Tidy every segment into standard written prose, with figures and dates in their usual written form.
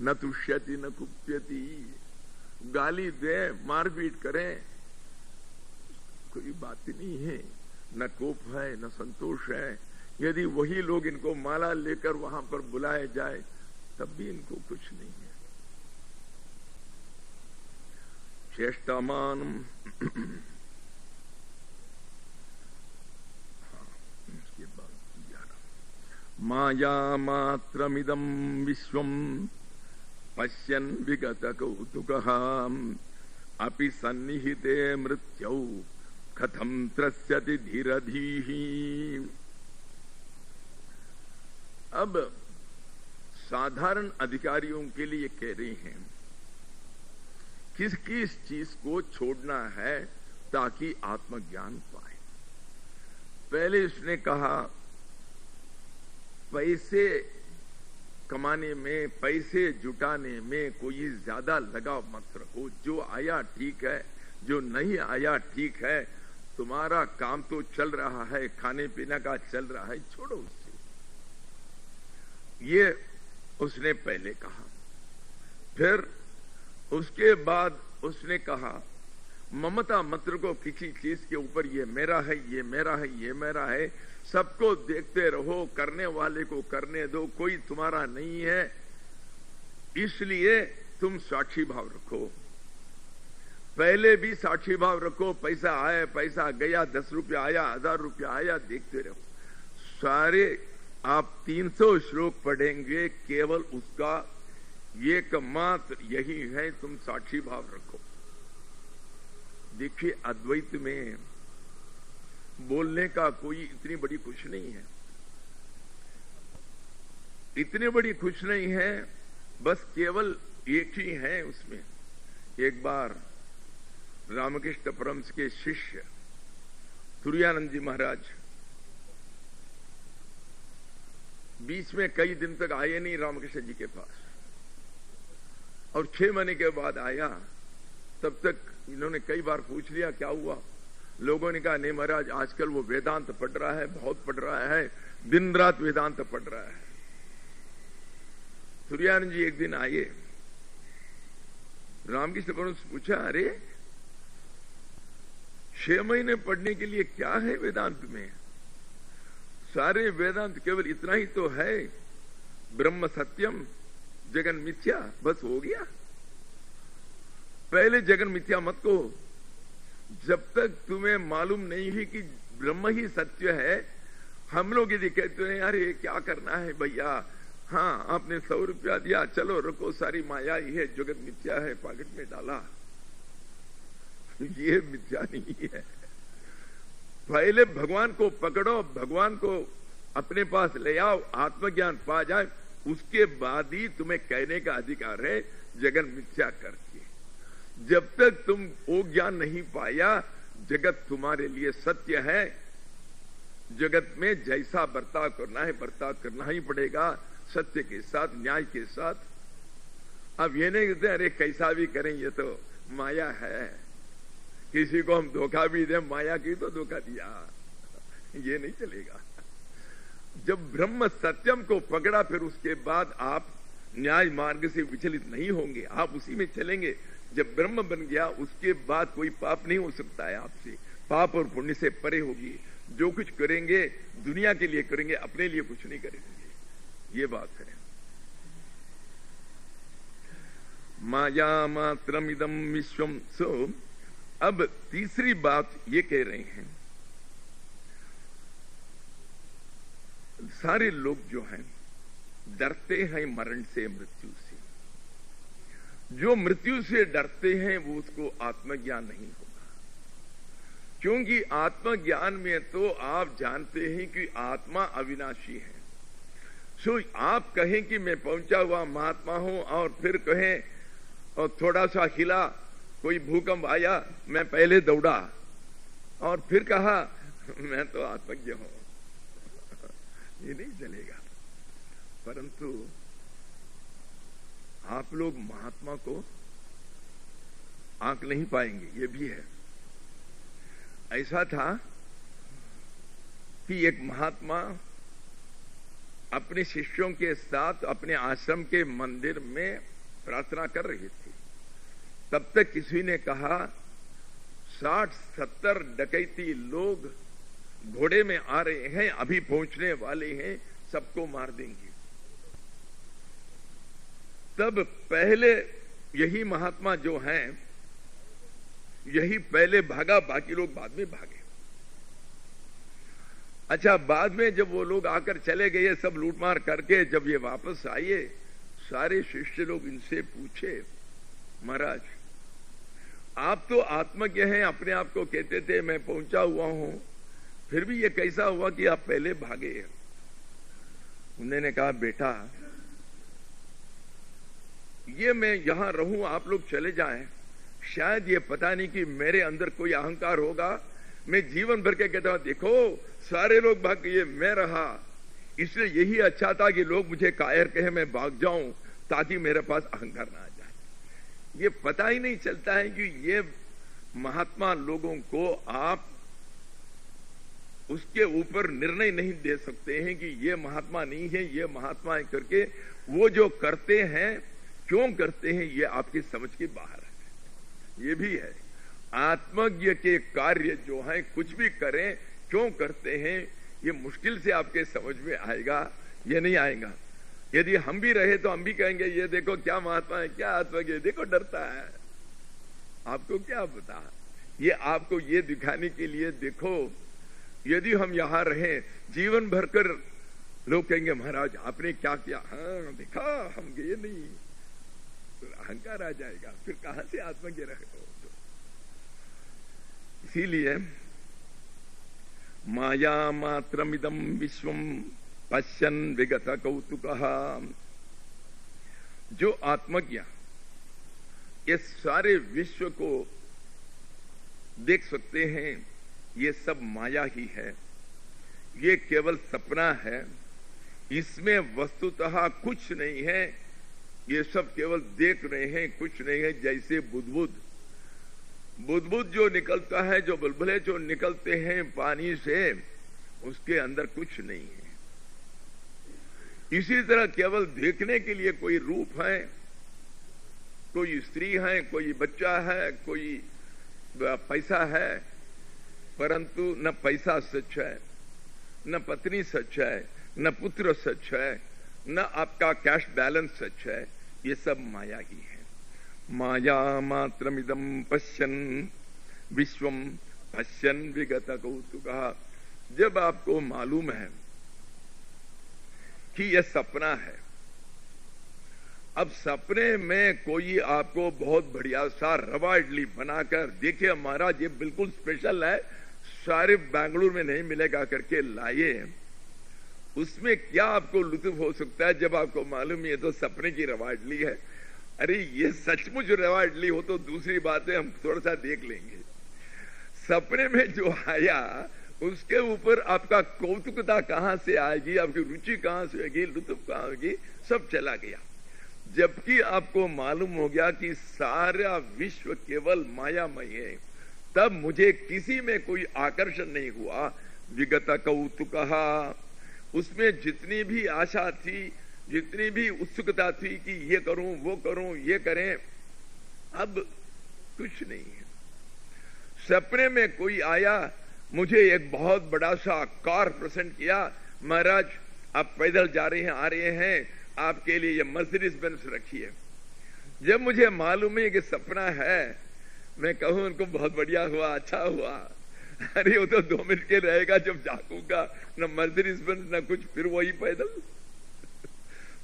न तुष्यति न कुप्यति। गाली दे, मारपीट करें, कोई बात नहीं है, न कोप है न संतोष है। यदि वही लोग इनको माला लेकर वहां पर बुलाए जाए तब भी इनको कुछ नहीं है। चेष्टामान माया मात्रमिदं विश्वं पश्यन् विगत कौतुकः अपि सन्निहिते मृत्यौ कथं त्रस्यति धीरधीः। अब साधारण अधिकारियों के लिए कह रहे हैं किस किस चीज को छोड़ना है ताकि आत्मज्ञान पाए। पहले उसने कहा पैसे कमाने में, पैसे जुटाने में कोई ज्यादा लगाव मत रखो। जो आया ठीक है, जो नहीं आया ठीक है। तुम्हारा काम तो चल रहा है, खाने पीने का चल रहा है, छोड़ो उससे। ये उसने पहले कहा। फिर उसके बाद उसने कहा ममता मत रखो किसी चीज के ऊपर, ये मेरा है, ये मेरा है, ये मेरा है। सबको देखते रहो, करने वाले को करने दो, कोई तुम्हारा नहीं है। इसलिए तुम साक्षी भाव रखो। पहले भी साक्षी भाव रखो। पैसा आया, पैसा गया, 10 रुपया आया, 1000 रुपया आया, देखते रहो। सारे आप 300 श्लोक पढ़ेंगे, केवल उसका एकमात्र यही है, तुम साक्षी भाव रखो। देखिए अद्वैत में बोलने का कोई इतनी बड़ी कुछ नहीं है, इतनी बड़ी कुछ नहीं है, बस केवल एक ही है उसमें। एक बार रामकृष्ण परमहंस के शिष्य तुरानंद जी महाराज बीच में कई दिन तक आए नहीं रामकृष्ण जी के पास, और 6 महीने के बाद आया। तब तक इन्होंने कई बार पूछ लिया क्या हुआ। लोगों ने कहा नहीं महाराज, आजकल वो वेदांत पढ़ रहा है, बहुत पढ़ रहा है, दिन रात वेदांत पढ़ रहा है। तुरानंद जी एक दिन आए, रामकृष्ण परमहंस पूछा अरे 6 महीने पढ़ने के लिए क्या है वेदांत में? सारे वेदांत केवल इतना ही तो है, ब्रह्म सत्यम जगन मिथ्या, बस हो गया। पहले जगन मिथ्या मत कहो। जब तक तुम्हें मालूम नहीं है कि ब्रह्म ही सत्य है। हम लोग यदि कहते हैं अरे क्या करना है भैया, हाँ आपने 100 रुपया दिया, चलो रखो, सारी माया ही है, जगत मिथ्या है, पॉकेट में डाला, ये मिथ्या नहीं है। पहले भगवान को पकड़ो, भगवान को अपने पास ले आओ, आत्मज्ञान पा जाए, उसके बाद ही तुम्हें कहने का अधिकार है जगत मिथ्या करके। जब तक तुम वो ज्ञान नहीं पाया, जगत तुम्हारे लिए सत्य है। जगत में जैसा बर्ताव करना है बर्ताव करना ही पड़ेगा, सत्य के साथ, न्याय के साथ। अब ये नहीं कहते अरे कैसा भी करें ये तो माया है, किसी को हम धोखा भी दें, माया की तो धोखा दिया, ये नहीं चलेगा। जब ब्रह्म सत्यम को पकड़ा, फिर उसके बाद आप न्याय मार्ग से विचलित नहीं होंगे, आप उसी में चलेंगे। जब ब्रह्म बन गया उसके बाद कोई पाप नहीं हो सकता है आपसे, पाप और पुण्य से परे होगी। जो कुछ करेंगे दुनिया के लिए करेंगे, अपने लिए कुछ नहीं करेंगे, ये बात है। माया मात्रमिदं विश्वम। सो अब तीसरी बात ये कह रहे हैं, सारे लोग जो हैं डरते हैं मरण से, मृत्यु से। जो मृत्यु से डरते हैं वो उसको आत्मज्ञान नहीं होगा, क्योंकि आत्मज्ञान में तो आप जानते हैं कि आत्मा अविनाशी है। सो आप कहें कि मैं पहुंचा हुआ महात्मा हूं, और फिर कहें और थोड़ा सा हिला, कोई भूकंप आया, मैं पहले दौड़ा, और फिर कहा मैं तो आत्मज्ञ हूं, ये नहीं चलेगा। परंतु आप लोग महात्मा को आंक नहीं पाएंगे, ये भी है। ऐसा था कि एक महात्मा अपने शिष्यों के साथ अपने आश्रम के मंदिर में प्रार्थना कर रही थी। तब तक किसी ने कहा 60-70 डकैती लोग घोड़े में आ रहे हैं, अभी पहुंचने वाले हैं, सबको मार देंगे। तब पहले यही महात्मा जो हैं, यही पहले भागा, बाकी लोग बाद में भागे। अच्छा, बाद में जब वो लोग आकर चले गए, सब लूटमार करके, जब ये वापस आए, सारे शिष्य लोग इनसे पूछे, महाराज आप तो आत्मज्ञ हैं, अपने आप को कहते थे मैं पहुंचा हुआ हूं, फिर भी ये कैसा हुआ कि आप पहले भागे? उन्होंने कहा बेटा, ये मैं यहां रहूं, आप लोग चले जाएं, शायद ये पता नहीं कि मेरे अंदर कोई अहंकार होगा। मैं जीवन भर के कहता हूं देखो सारे लोग भाग गए, मैं रहा, इसलिए यही अच्छा था कि लोग मुझे कायर कहे, मैं भाग जाऊं ताकि मेरे पास अहंकार ना आ जाए। ये पता ही नहीं चलता है कि ये महात्मा लोगों को आप उसके ऊपर निर्णय नहीं दे सकते हैं कि ये महात्मा नहीं है, ये महात्मा है करके। वो जो करते हैं, क्यों करते हैं, ये आपकी समझ के बाहर है। ये भी है, आत्मज्ञ के कार्य जो है, कुछ भी करें, क्यों करते हैं, ये मुश्किल से आपके समझ में आएगा, ये नहीं आएगा। यदि हम भी रहे तो हम भी कहेंगे ये देखो क्या महात्मा है, क्या आत्मज्ञ, देखो डरता है। आपको क्या पता, ये आपको ये दिखाने के लिए, देखो यदि हम यहां रहे जीवन भर कर, लोग कहेंगे महाराज आपने क्या किया, हाँ देखा हम गए नहीं, अहंकार आ जाएगा, फिर कहां से आत्मज्ञ रहे। इसीलिए माया मात्रमिदं विश्वम पश्यन् विगत कौतुकः, जो आत्मज्ञ ये सारे विश्व को देख सकते हैं, ये सब माया ही है, ये केवल सपना है, इसमें वस्तुतः कुछ नहीं है, ये सब केवल देख रहे हैं, कुछ नहीं है। जैसे बुदबुद जो निकलता है, जो बुलबुले जो निकलते हैं पानी से, उसके अंदर कुछ नहीं है। इसी तरह केवल देखने के लिए कोई रूप है, कोई स्त्री है, कोई बच्चा है, कोई पैसा है, परंतु न पैसा सच है, न पत्नी सच है, न पुत्र सच है, न आपका कैश बैलेंस सच है, ये सब माया ही है। माया मात्रमिदं पश्यन् विश्वम पश्यन् विगत कौतुकः। जब आपको मालूम है कि यह सपना है, अब सपने में कोई आपको बहुत बढ़िया सा रवा इडली बनाकर, देखिए महाराज ये बिल्कुल स्पेशल है, सारे बेंगलुरु में नहीं मिलेगा करके लाए, उसमें क्या आपको लुत्फ हो सकता है जब आपको मालूम ये तो सपने की रवा इडली है। अरे ये सचमुच रवा इडली हो तो दूसरी बात है, हम थोड़ा सा देख लेंगे। सपने में जो आया उसके ऊपर आपका कौतुकता कहां से आएगी, आपकी रुचि कहां से आएगी, लुत्फ कहां आएगी, सब चला गया। जबकि आपको मालूम हो गया कि सारा विश्व केवल मायामय है, तब मुझे किसी में कोई आकर्षण नहीं हुआ। विगत कौतुकः, उसमें जितनी भी आशा थी, जितनी भी उत्सुकता थी कि ये करूं, वो करूं, ये करें, अब कुछ नहीं है। सपने में कोई आया, मुझे एक बहुत बड़ा सा कार प्रेजेंट किया, महाराज आप पैदल जा रहे हैं, आ रहे हैं, आपके लिए ये मर्सिडीज बेंज रखी है। जब मुझे मालूम है कि सपना है, मैं कहूं उनको बहुत बढ़िया हुआ, अच्छा हुआ। अरे वो तो 2 मिनट के रहेगा, जब जागूंगा न मर्सिडीज बेंज न कुछ, फिर वही पैदल।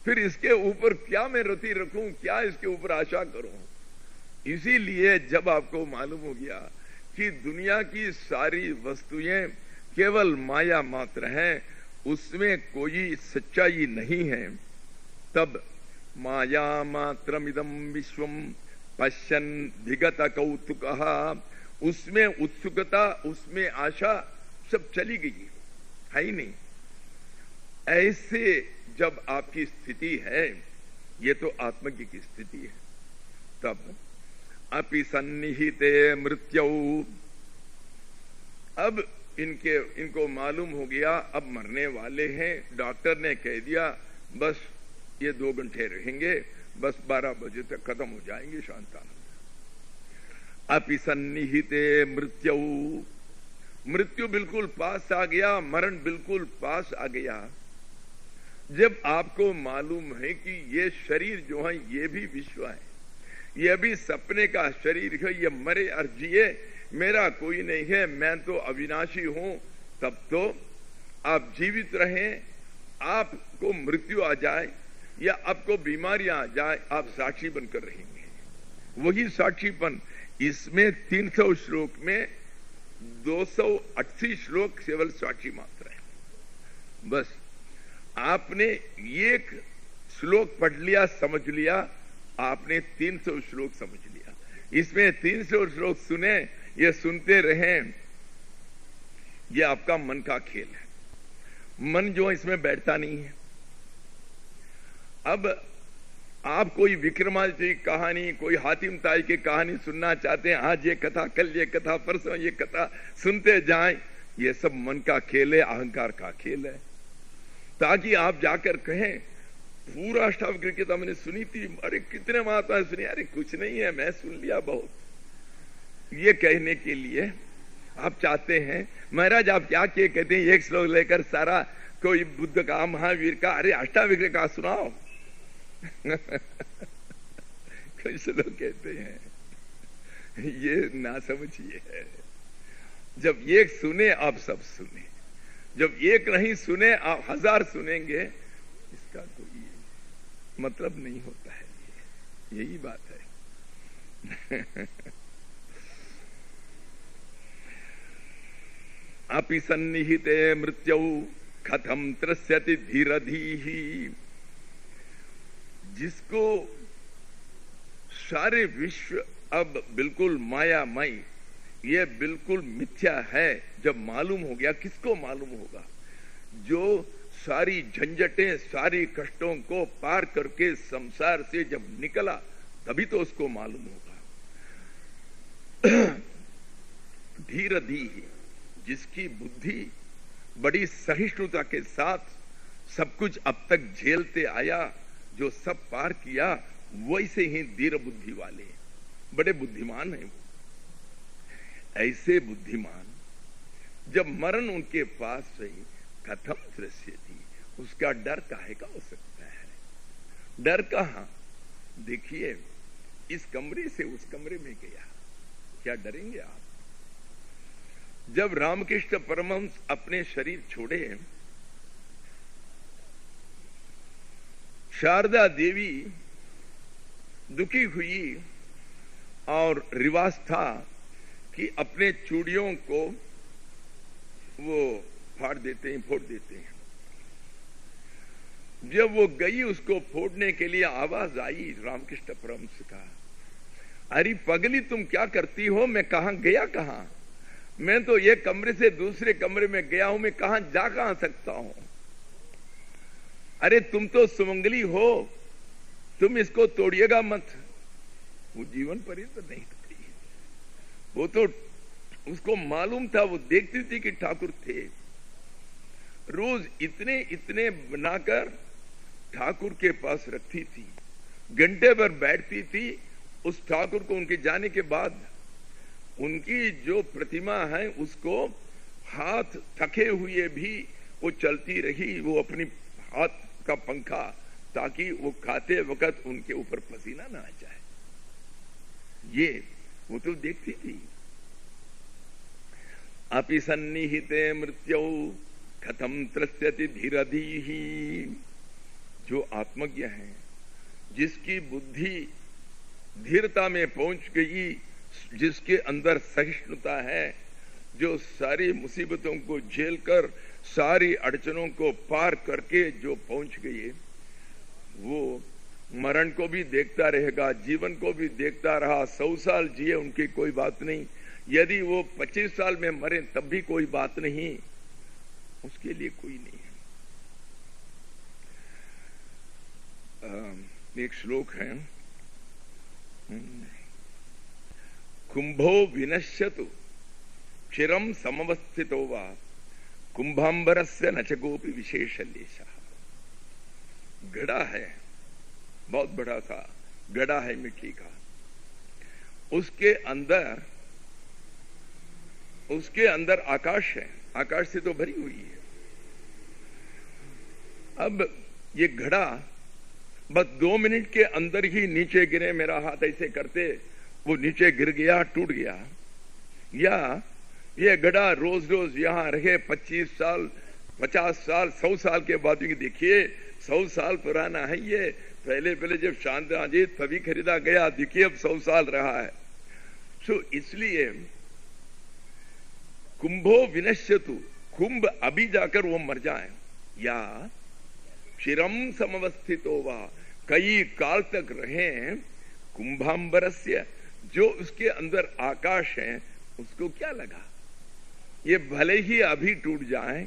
फिर इसके ऊपर क्या मैं रति रखूं, क्या इसके ऊपर आशा करूं। इसीलिए जब आपको मालूम हो गया कि दुनिया की सारी वस्तुएं केवल माया मात्र हैं, उसमें कोई सच्चाई नहीं है, तब माया मात्रमिदं विश्वम पश्यन् विगत कौतुकः, उसमें उत्सुकता, उसमें आशा सब चली गई, है ही नहीं। ऐसे जब आपकी स्थिति है, ये तो आत्मज्ञ की स्थिति है, तब अपि सन्निहिते मृत्यौ, अब इनको मालूम हो गया अब मरने वाले हैं, डॉक्टर ने कह दिया बस ये 2 घंटे रहेंगे, बस 12 बजे तक खत्म हो जाएंगे शांतानंद। अपि सन्निहिते मृत्यु, मृत्यु बिल्कुल पास आ गया, मरण बिल्कुल पास आ गया। जब आपको मालूम है कि ये शरीर जो है ये भी विश्व है, ये भी सपने का शरीर है, ये मरे और जिए, मेरा कोई नहीं है, मैं तो अविनाशी हूं, तब तो आप जीवित रहें, आपको मृत्यु आ जाए या आपको बीमारियां आ जाए, आप साक्षी बनकर रहेंगे। वही साक्षीपन इसमें 300 श्लोक में 280 श्लोक केवल साक्षी मात्र है। बस आपने एक श्लोक पढ़ लिया, समझ लिया, आपने 300 श्लोक समझ लिया। इसमें 300 श्लोक सुने, ये सुनते रहें, ये आपका मन का खेल है। मन जो इसमें बैठता नहीं है। अब आप कोई विक्रमादित्य की कहानी, कोई हातिम ताई की कहानी सुनना चाहते हैं, आज ये कथा, कल ये कथा, परसों ये कथा सुनते जाएं, ये सब मन का खेल है, अहंकार का खेल है। ताकि आप जाकर कहें पूरा अष्टावक्र गीता मैंने सुनी थी, अरे कितने महात्मा सुनी, अरे कुछ नहीं है, मैं सुन लिया बहुत। ये कहने के लिए आप चाहते हैं महाराज आप क्या क्या कहते हैं, एक श्लोक लेकर सारा कोई बुद्ध का, महावीर का, अरे अष्टावक्र का सुनाओ। कुछ लोग कहते हैं ये ना समझिए है। जब एक सुने आप सब सुने, जब एक नहीं सुने आप 1000 सुनेंगे, इसका कोई मतलब नहीं होता है। यही बात है। अपि सन्निहिते मृत्यौ कथम त्रस्यति धीरधीहि, जिसको सारे विश्व अब बिल्कुल मायामय, ये बिल्कुल मिथ्या है, जब मालूम हो गया, किसको मालूम होगा? जो सारी झंझटें, सारी कष्टों को पार करके संसार से जब निकला, तभी तो उसको मालूम होगा। धीरधीहि, जिसकी बुद्धि बड़ी सहिष्णुता के साथ सब कुछ अब तक झेलते आया, जो सब पार किया, वैसे ही धीर बुद्धि वाले बड़े बुद्धिमान हैं वो। ऐसे बुद्धिमान जब मरण उनके पास रही, कथम दृश्यति, उसका डर काहे का हो सकता है? डर कहां? देखिए, इस कमरे से उस कमरे में गया, क्या डरेंगे आप? जब रामकृष्ण परमहंस अपने शरीर छोड़े, शारदा देवी दुखी हुई और रिवाज था कि अपने चूड़ियों को वो फाड़ देते हैं, फोड़ देते हैं। जब वो गई उसको फोड़ने के लिए, आवाज आई रामकृष्ण परमहंस का, अरे पगली तुम क्या करती हो? मैं कहां गया, कहां? मैं तो एक कमरे से दूसरे कमरे में गया हूं, मैं कहां जा कहां सकता हूं? अरे तुम तो सुमंगली हो, तुम इसको तोड़िएगा मत। वो जीवन पर्यंत नहीं तोड़ी, वो तो उसको मालूम था, वो देखती थी कि ठाकुर थे। रोज इतने इतने बनाकर ठाकुर के पास रखती थी, घंटे भर बैठती थी। उस ठाकुर को उनके जाने के बाद उनकी जो प्रतिमा है उसको हाथ थके हुए भी वो चलती रही, वो अपनी हाथ का पंखा, ताकि वो खाते वक्त उनके ऊपर पसीना ना आ जाए। ये वो तो देखती थी। अपि सन्निहिते मृत्यौ कथम त्रस्यति धीरधीहि, जो आत्मज्ञ है, जिसकी बुद्धि धीरता में पहुंच गई, जिसके अंदर सहिष्णुता है, जो सारी मुसीबतों को झेलकर सारी अड़चनों को पार करके जो पहुंच गई, वो मरण को भी देखता रहेगा, जीवन को भी देखता रहा। 100 साल जिए उनकी कोई बात नहीं, यदि वो 25 साल में मरे तब भी कोई बात नहीं, उसके लिए कोई नहीं है। एक श्लोक है, कुंभो विनश्यतु चिरम समवस्थितो वा कुंभांबरस्य न च गोपि विशेष लेशः। घड़ा है, बहुत बड़ा सा घड़ा है मिट्टी का, उसके अंदर आकाश है, आकाश से तो भरी हुई है। अब ये घड़ा बस 2 मिनट के अंदर ही नीचे गिरे, मेरा हाथ ऐसे करते वो नीचे गिर गया, टूट गया, या ये घड़ा रोज रोज यहां रहे 25 साल 50 साल 100 साल के बाद भी देखिए 100 साल पुराना है ये। पहले जब शांताजीत तभी खरीदा गया, देखिए अब 100 साल रहा है। सो इसलिए कुंभो विनश्यतु, कुंभ अभी जाकर वो मर जाए, या चिरम समवस्थितो वा, कई काल तक रहे कुंभांबरस्य, जो उसके अंदर आकाश है उसको क्या लगा। ये भले ही अभी टूट जाए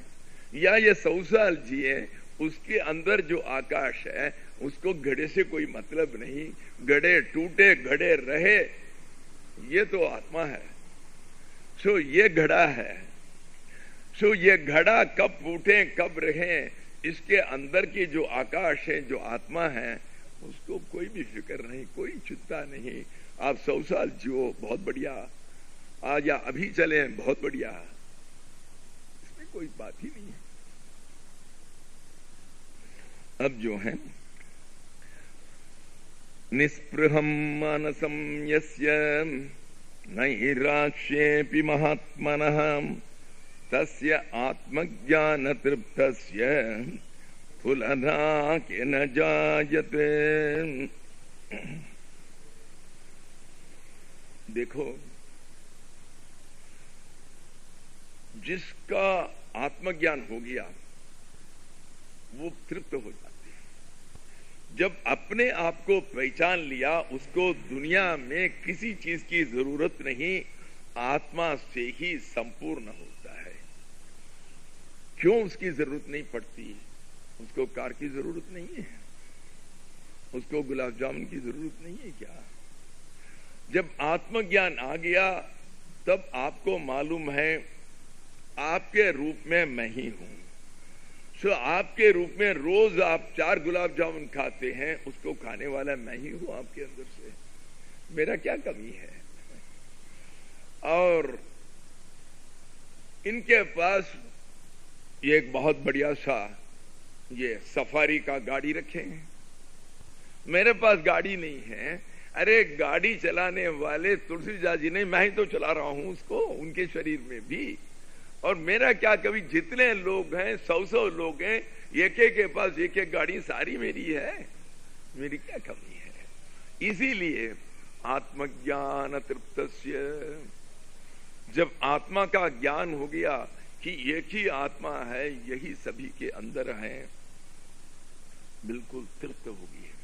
या ये 100 साल जिए, उसके अंदर जो आकाश है उसको घड़े से कोई मतलब नहीं। घड़े टूटे घड़े रहे, ये तो आत्मा है। सो ये घड़ा है। सो ये घड़ा कब फूटे कब रहे, इसके अंदर की जो आकाश है, जो आत्मा है, उसको कोई भी फिक्र नहीं, कोई चिंता नहीं। आप 100 साल जियो, बहुत बढ़िया, आज या अभी चले बहुत बढ़िया, इसमें कोई बात ही नहीं है। अब जो है निस्पृहम मानसम यस्य नैराश्येऽपि महात्मनः तस्य आत्मज्ञान तृप्तस्य फुलनाके न जायते। देखो, जिसका आत्मज्ञान हो गया वो तृप्त हो जाते हैं। जब अपने आप को पहचान लिया, उसको दुनिया में किसी चीज की जरूरत नहीं, आत्मा से ही संपूर्ण होता है। क्यों उसकी जरूरत नहीं पड़ती? उसको कार की जरूरत नहीं है, उसको गुलाब जामुन की जरूरत नहीं है क्या? जब आत्मज्ञान आ गया तब आपको मालूम है आपके रूप में मैं ही हूं। सो आपके रूप में रोज आप 4 गुलाब जामुन खाते हैं, उसको खाने वाला मैं ही हूं आपके अंदर से। मेरा क्या कमी है? और इनके पास ये एक बहुत बढ़िया सा ये सफारी का गाड़ी रखे हैं, मेरे पास गाड़ी नहीं है। अरे गाड़ी चलाने वाले तुलसीदास जी ने, मैं ही तो चला रहा हूं उसको, उनके शरीर में भी। और मेरा क्या कभी, जितने लोग हैं 100 लोग हैं, एक के पास एक गाड़ी, सारी मेरी है, मेरी क्या कमी है? इसीलिए आत्मज्ञान तृप्तस्य, जब आत्मा का ज्ञान हो गया कि एक ही आत्मा है, यही सभी के अंदर है, बिल्कुल तृप्त हो गई है,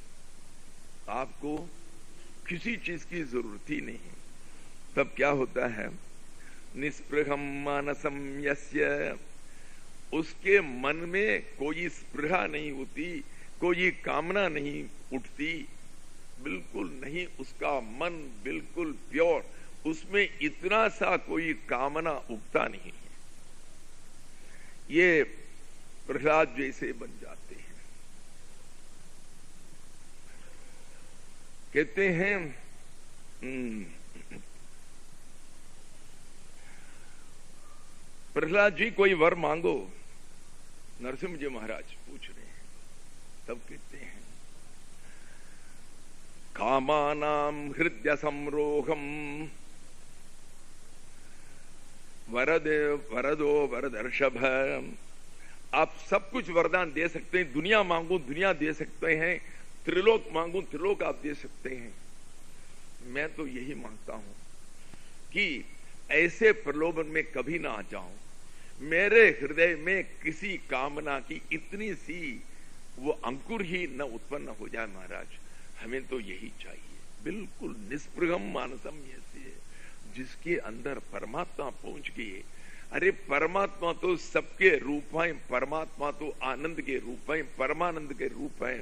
आपको किसी चीज की जरूरत ही नहीं। तब क्या होता है? निस्पृहम मानसम यस्य, उसके मन में कोई स्पृहा नहीं होती, कोई कामना नहीं उठती, बिल्कुल नहीं, उसका मन बिल्कुल प्योर, उसमें इतना सा कोई कामना उगता नहीं है। ये प्रहलाद जैसे बन जाते हैं। कहते हैं प्रहलाद जी कोई वर मांगो, नरसिंह जी महाराज पूछ रहे हैं, तब कहते हैं कामानाम हृदय संरोहम वरदो वरदर्षभ। आप सब कुछ वरदान दे सकते हैं, दुनिया मांगो दुनिया दे सकते हैं, त्रिलोक मांगो त्रिलोक आप दे सकते हैं। मैं तो यही मांगता हूं कि ऐसे प्रलोभन में कभी ना आ जाऊं, मेरे हृदय में किसी कामना की इतनी सी वो अंकुर ही न उत्पन्न हो जाए। महाराज, हमें तो यही चाहिए, बिल्कुल निस्पृहम मानसम यस्य, जिसके अंदर परमात्मा पहुंच गए। अरे परमात्मा तो सबके रूप है, परमात्मा तो आनंद के रूप है, परमानंद के रूप है,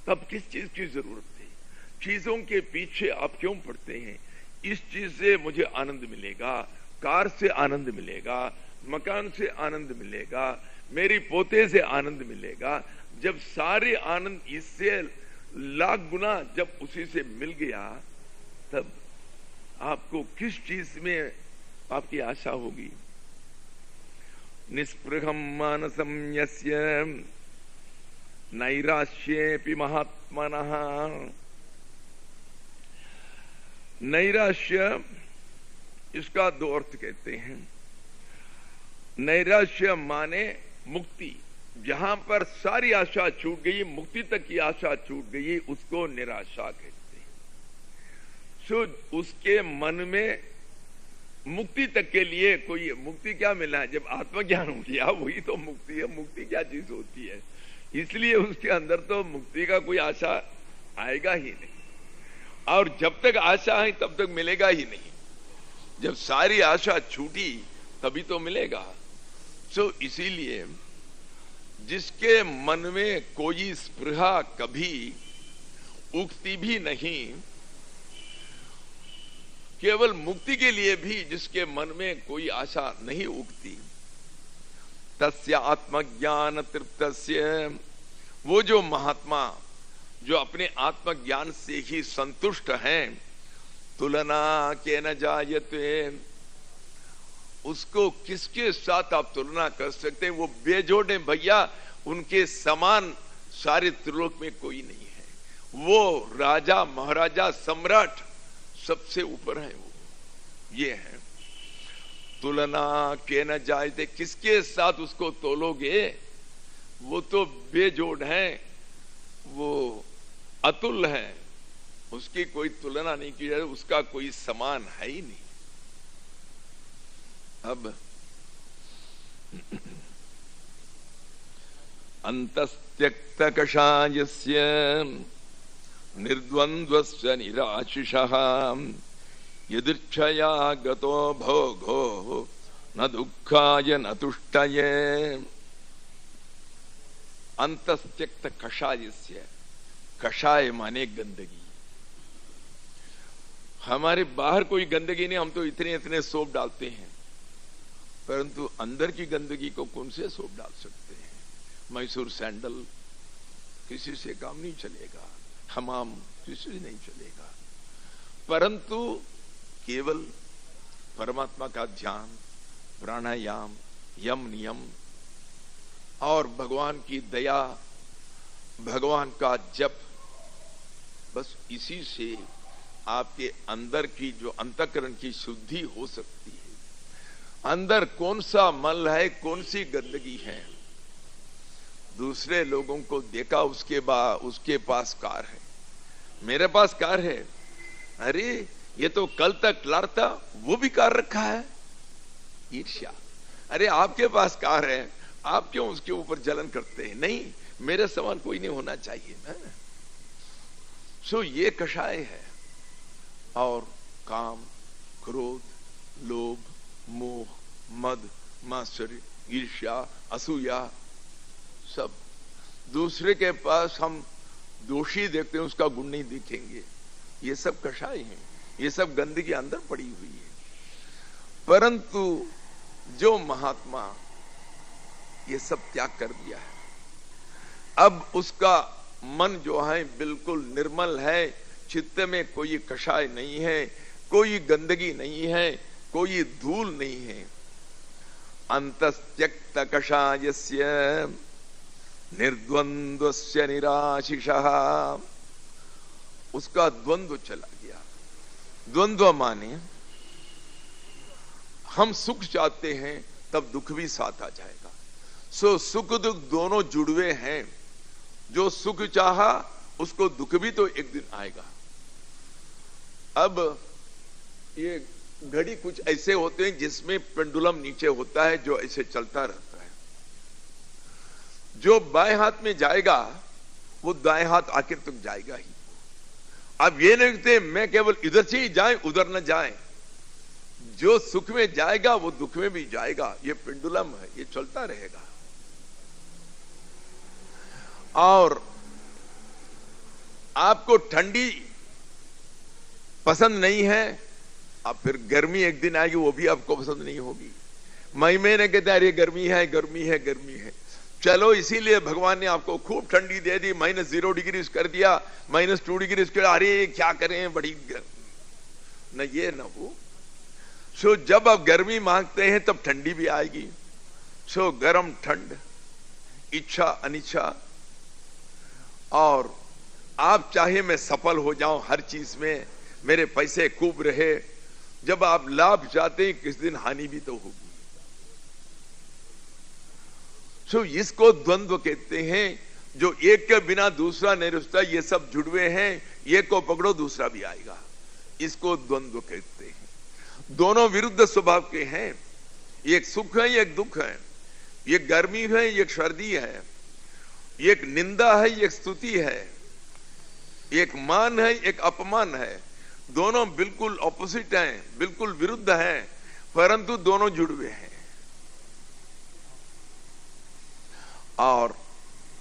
तब किस चीज की जरूरत थी? चीजों के पीछे आप क्यों पड़ते हैं? इस चीज से मुझे आनंद मिलेगा, कार से आनंद मिलेगा, मकान से आनंद मिलेगा, मेरी पोते से आनंद मिलेगा। जब सारे आनंद इससे लाख गुना जब उसी से मिल गया, तब आपको किस चीज में आपकी आशा होगी? निस्पृहम मानसम यस्य नैराश्येऽपि महात्मनः। नैराश्य, इसका दो अर्थ कहते हैं। नैराश्य माने मुक्ति, जहां पर सारी आशा छूट गई, मुक्ति तक की आशा छूट गई, उसको निराशा कहते हैं। सो उसके मन में मुक्ति तक के लिए कोई मुक्ति क्या मिला है? जब आत्मज्ञान हो गया वही तो मुक्ति है। मुक्ति क्या चीज होती है? इसलिए उसके अंदर तो मुक्ति का कोई आशा आएगा ही नहीं, और जब तक आशा है तब तक मिलेगा ही नहीं। जब सारी आशा छूटी तभी तो मिलेगा। सो इसीलिए जिसके मन में कोई स्पृहा कभी उगती भी नहीं, केवल मुक्ति के लिए भी जिसके मन में कोई आशा नहीं उगती, तस्य आत्मज्ञान तृप्तस्य, वो जो महात्मा जो अपने आत्मज्ञान से ही संतुष्ट हैं, तुलना के न जायते, उसको किसके साथ आप तुलना कर सकते हैं? वो बेजोड़ हैं भैया, उनके समान सारे त्रिलोक में कोई नहीं है। वो राजा महाराजा सम्राट सबसे ऊपर है। वो ये है तुलना के न जायते, किसके साथ उसको तोलोगे? वो तो बेजोड़ है, वो अतुल है, उसकी कोई तुलना नहीं की जाए, उसका कोई समान है ही नहीं। अब अंतस्त्यक्त कषायस्य निर्द्वन्द्वस्य निराशिषः यदृच्छया गतो भोगो न दुःखाय न तुष्टये। अंतस्त्यक्त कषायस्य, कषाय माने गंदगी। हमारे बाहर कोई गंदगी नहीं, हम तो इतने इतने सोप डालते हैं, परंतु अंदर की गंदगी को कौन से सोप डाल सकते हैं? मैसूर सैंडल किसी से काम नहीं चलेगा, हमाम किसी से नहीं चलेगा, परंतु केवल परमात्मा का ध्यान, प्राणायाम, यम नियम और भगवान की दया, भगवान का जप, बस इसी से आपके अंदर की जो अंतःकरण की शुद्धि हो सकती है। अंदर कौन सा मल है, कौन सी गंदगी है? दूसरे लोगों को देखा, उसके पास कार है, मेरे पास कार है, अरे ये तो कल तक लार था, वो भी कार रखा है। ईर्ष्या। अरे आपके पास कार है, आप क्यों उसके ऊपर जलन करते हैं? नहीं, मेरे समान कोई नहीं होना चाहिए ना। सो ये कषाय है। और काम, क्रोध, लोभ, मोह, मद, मात्सर्य, ईर्ष्या, असूया, सब दूसरे के पास हम दोषी देखते हैं, उसका गुण नहीं दिखेंगे। ये सब कषाय हैं, ये सब गंदगी अंदर पड़ी हुई है। परंतु जो महात्मा ये सब त्याग कर दिया है, अब उसका मन जो है बिल्कुल निर्मल है, चित्त में कोई कषाय नहीं है, कोई गंदगी नहीं है, कोई धूल नहीं है। अंतस्त्यक्त कषायस्य निर्द्वन्द्वस्य निराशिषः, उसका द्वंद्व चला गया। द्वंद्व माने हम सुख चाहते हैं तब दुख भी साथ आ जाएगा। सो सुख दुख दोनों जुड़वे हैं। जो सुख चाहा उसको दुख भी तो एक दिन आएगा। अब ये घड़ी कुछ ऐसे होते हैं जिसमें पेंडुलम नीचे होता है, जो ऐसे चलता रहता है। जो बाएं हाथ में जाएगा वो दाएं हाथ आखिर तक जाएगा ही। अब ये नहीं कहते मैं केवल इधर से ही जाए उधर न जाए। जो सुख में जाएगा वो दुख में भी जाएगा। ये पेंडुलम है, ये चलता रहेगा। और आपको ठंडी पसंद नहीं है, अब फिर गर्मी एक दिन आएगी, वो भी आपको पसंद नहीं होगी। मई महीने कहते हैं अरे गर्मी है गर्मी है गर्मी है। चलो इसीलिए भगवान ने आपको खूब ठंडी दे दी, -0 डिग्री कर दिया, -2 डिग्री कर, अरे क्या करें बड़ी न ये न वो। सो जब आप गर्मी मांगते हैं तब ठंडी भी आएगी। सो गर्म ठंड, इच्छा अनिच्छा, और आप चाहे मैं सफल हो जाऊं हर चीज में, मेरे पैसे खूब रहे, जब आप लाभ चाहते हैं किस दिन हानि भी तो होगी। सो इसको द्वंद्व कहते हैं, जो एक के बिना दूसरा नहीं रुकता, ये सब जुड़वे हैं, एक को पकड़ो दूसरा भी आएगा, इसको द्वंद्व कहते हैं। दोनों विरुद्ध स्वभाव के हैं, एक सुख है एक दुख है, एक गर्मी है एक सर्दी है, एक निंदा है एक स्तुति है, एक मान है एक अपमान है। दोनों बिल्कुल ऑपोजिट हैं, बिल्कुल विरुद्ध हैं, परंतु दोनों जुड़वे हैं। और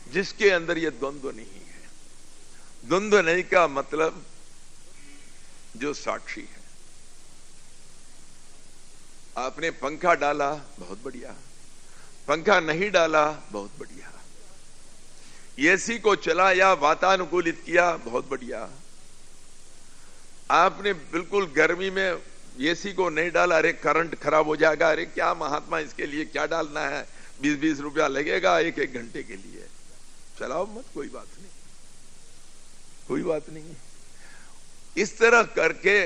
जिसके अंदर ये द्वंद्व नहीं है, द्वंद्व नहीं का मतलब जो साक्षी है। आपने पंखा डाला बहुत बढ़िया, पंखा नहीं डाला बहुत बढ़िया, एसी को चलाया वातानुकूलित किया बहुत बढ़िया, आपने बिल्कुल गर्मी में एसी को नहीं डाला, अरे करंट खराब हो जाएगा, अरे क्या महात्मा इसके लिए क्या डालना है, 20-20 रुपया लगेगा एक घंटे के लिए, चलाओ मत, कोई बात नहीं, कोई बात नहीं। इस तरह करके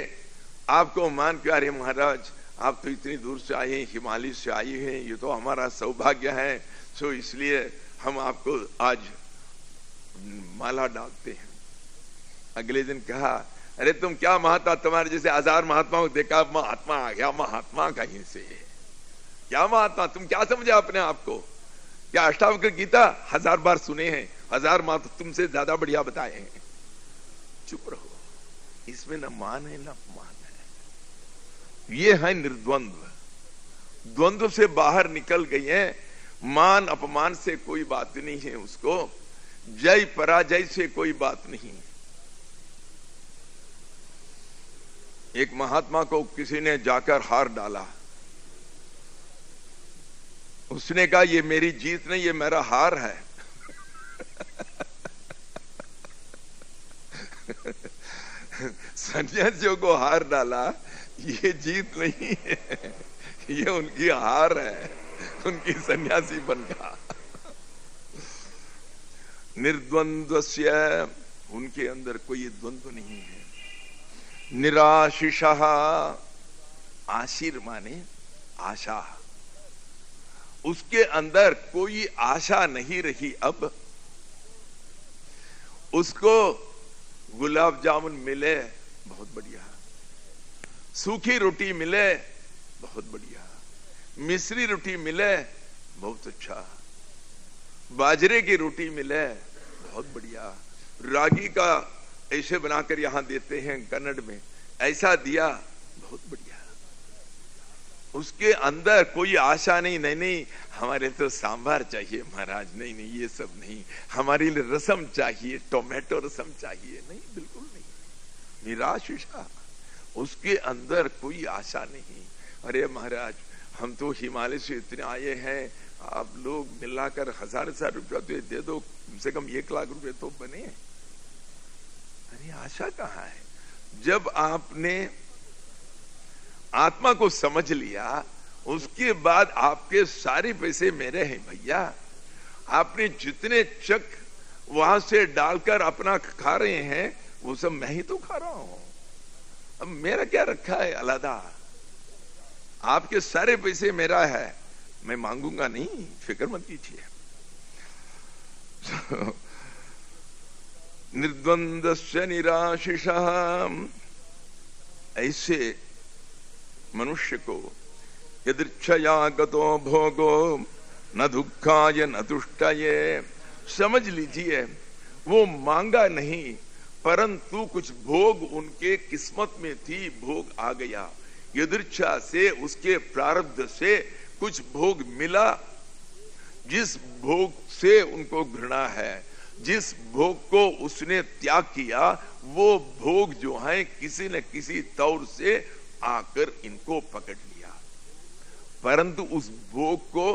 आपको मान के, अरे महाराज आप तो इतनी दूर से आए हैं, हिमालय से आए हैं, ये तो हमारा सौभाग्य है, सो इसलिए हम आपको आज माला डालते हैं। अगले दिन कहा, अरे तुम क्या महात्मा, तुम्हारे जैसे 1000 महात्माओं को देखा, महात्मा आ गया, महात्मा कहीं से, क्या महात्मा, तुम क्या समझे अपने आप को, क्या अष्टावक्र गीता 1000 बार सुने हैं, 1000 महात्मा तुमसे ज्यादा बढ़िया बताए हैं। चुप रहो, इसमें न मान है न अपमान है, ये है निर्द्वंद्व। द्वंद्व से बाहर निकल गई है, मान अपमान से कोई बात नहीं है, उसको जय पराजय से कोई बात नहीं। एक महात्मा को किसी ने जाकर हार डाला, उसने कहा ये मेरी जीत नहीं, ये मेरा हार है। सन्यासियों को हार डाला, ये जीत नहीं है, ये उनकी हार है, उनकी सन्यासी बन गया। निर्द्वंद्वस्य, उनके अंदर कोई द्वंद्व नहीं है। निराशिषः, आशीर माने आशा, उसके अंदर कोई आशा नहीं रही। अब उसको गुलाब जामुन मिले बहुत बढ़िया, सूखी रोटी मिले बहुत बढ़िया, मिश्री रोटी मिले बहुत अच्छा, बाजरे की रोटी मिले बहुत बढ़िया, रागी का ऐसे बनाकर यहां देते हैं कन्नड़ में, ऐसा दिया बहुत बढ़िया। उसके अंदर कोई आशा नहीं, नहीं हमारे तो सांभर चाहिए महाराज, नहीं ये सब नहीं, हमारे लिए रसम चाहिए, टोमेटो रसम चाहिए, नहीं, बिल्कुल नहीं। निराशिषा, उसके अंदर कोई आशा नहीं। अरे महाराज हम तो हिमालय से इतने आए हैं, आप लोग मिलाकर 1000 रुपया तो दे दो, कम से कम 1 लाख रुपए तो बने। अरे आशा कहाँ है? जब आपने आत्मा को समझ लिया, उसके बाद आपके सारे पैसे मेरे हैं भैया। आपने जितने चक वहां से डालकर अपना खा रहे हैं, वो सब मैं ही तो खा रहा हूं। अब मेरा क्या रखा है अलग? आपके सारे पैसे मेरा है, मैं मांगूंगा नहीं, फिक्र मत कीजिए। निर्द्वंद्वस्य निराशिषः, ऐसे मनुष्य को यदृच्छया गतो भोगो न दुःखाय न तुष्टाय, समझ लीजिए वो मांगा नहीं, परंतु कुछ भोग उनके किस्मत में थी, भोग आ गया। यदृच्छा से, उसके प्रारब्ध से कुछ भोग मिला, जिस भोग से उनको घृणा है, जिस भोग को उसने त्याग किया, वो भोग जो है किसी न किसी तौर से आकर इनको पकड़ लिया, परंतु उस भोग को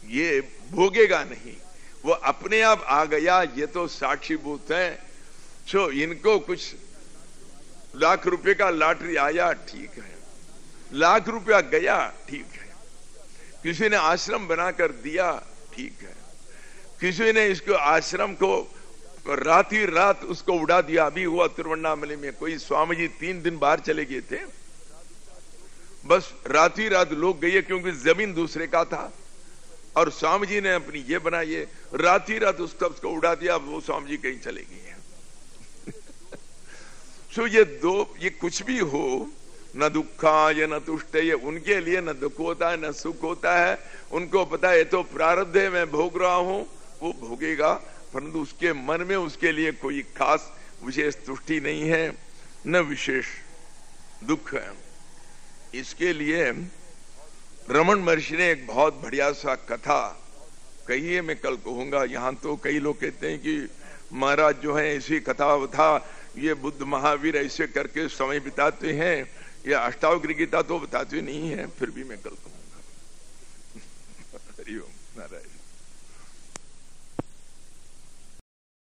ये भोगेगा नहीं। वो अपने आप आ गया, ये तो साक्षीभूत है। सो इनको कुछ लाख रुपए का लॉटरी आया, ठीक है, लाख रुपया गया, ठीक है, किसी ने आश्रम बनाकर दिया, ठीक है, किसी ने इसको आश्रम को रात ही रात उसको उड़ा दिया। अभी हुआ तिरुवन्नामले में, कोई स्वामी जी 3 दिन बाहर चले गए थे, बस रात ही रात लोग गए, क्योंकि जमीन दूसरे का था और स्वामी जी ने अपनी ये बनाई, रात ही रात उसको उड़ा दिया, वो स्वामी जी कहीं चले गए। सो ये कुछ भी हो, न दुखाय न तुष्टय, उनके लिए न दुख होता है न सुख होता है। उनको पता है ये तो प्रारब्ध है, मैं भोग रहा हूं, वो भोगेगा, परंतु उसके मन में उसके लिए कोई खास विशेष तुष्टि नहीं है, न विशेष दुख है। इसके लिए रमन महर्षि ने एक बहुत बढ़िया सा कथा कही है, मैं कल कहूंगा। यहां तो कई लोग कहते हैं कि महाराज जो है ऐसी कथा था, ये बुद्ध महावीर ऐसे करके समय बिताते हैं, ये अष्टावक्र गीता तो बताते नहीं है, फिर भी मैं कल कहूंगा। हरिओम नारायण।